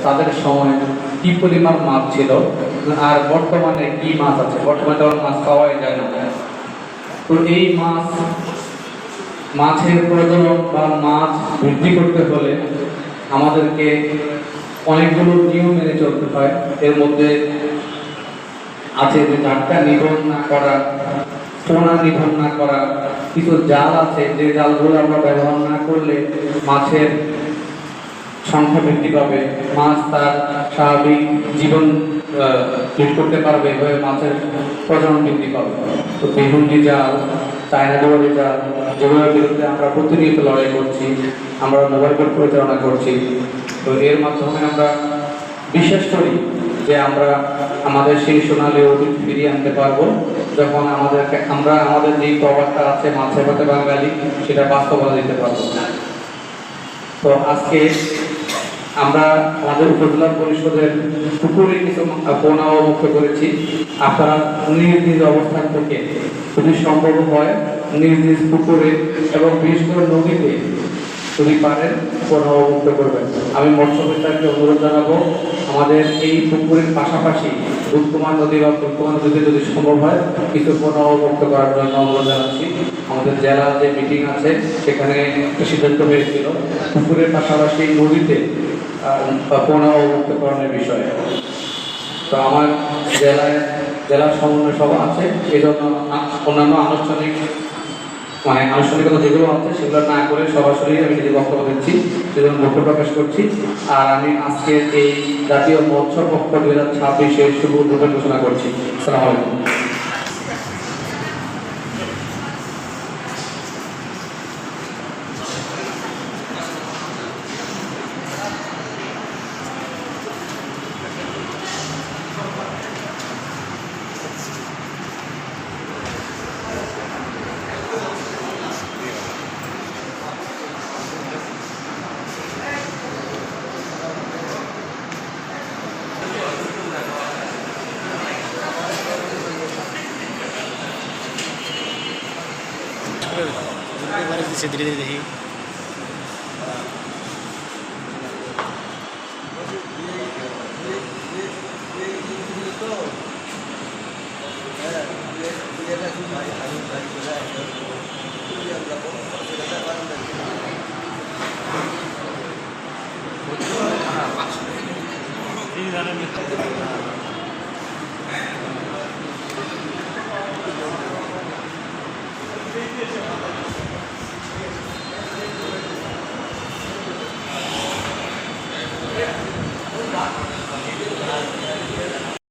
তাদের সময় কি পরিমাণ মাছ ছিল আর বর্তমানে কি মাছ আছে। বর্তমানে তো মাছ পাওয়াই যায় না। তো এই মাছের প্রজনন বা মাছ বৃদ্ধি করতে হলে আমাদেরকে অনেকগুলো নিয়ম মেনে চলতে হয়। এর মধ্যে আছে যে ঝাটকা নিধন না করা, পোনা নিধন না করা, কিছু জাল আছে যে জালগুলো আমরা ব্যবহার না করলে মাছের সংখ্যা বৃদ্ধি পাবে, মাছ তার স্বাভাবিক জীবন লিড করতে পারবে, হয়ে মাছের প্রজনন বৃদ্ধি পাবে। তো বেহুন্ডি জাল, চায়না ডোয়ারি জাল, যেগুলোর বিরুদ্ধে আমরা প্রতিনিয়ত লড়াই করছি, আমরা মোবাইল কোর্ট পরিচালনা করছি। তো এর মাধ্যমে আমরা বিশ্বাস করি যে আমরা আমাদের সেই সোনালী অতীত ফিরিয়ে আনতে পারবো, যখন আমরা আমাদের যে প্রবাদটা আছে মাছের ভাতে বাঙালি, সেটা বাস্তবতা দিতে পারবো। তো আজকে আমরা আমাদের উপজেলা পরিষদের পুকুরে কিছু পোনা মুক্ত করেছি। আপনারা নিজ নিজ অবস্থান থেকে যদি সম্ভব হয় নিজ নিজ পুকুরে এবং বিশেষ করে নদীতে যদি পারেন পোনা মুক্ত করবেন। আমি মৎস্য বিভাগকে অনুরোধ জানাবো আমাদের এই পুকুরের পাশাপাশি দুধকুমার নদী বা ফুলকুমার নদীতে যদি সম্ভব হয় কিছু পোনা মুক্ত করার জন্য অনুরোধ জানাচ্ছি। আমাদের জেলা যে মিটিং আছে সেখানে একটা সিদ্ধান্ত হয়েছিল পুকুরের পাশাপাশি নদীতে পোনা মুক্তকরণের বিষয়ে। তো আমার জেলা সমন্বয় সভা আছে, এই জন্য অন্যান্য আনুষ্ঠানিকতা যেগুলো আছে সেগুলো না করে সরাসরি আমি নিজে বক্তব্য দিচ্ছি, সেজন্য দুঃখ প্রকাশ করছি। আর আমি আজকের এই জাতীয় মৎস্য পক্ষ 2026 শুভ উদ্বোধন ঘোষণা করছি। আসসালামু আলাইকুম। धीरे धीरे देखिए हाँ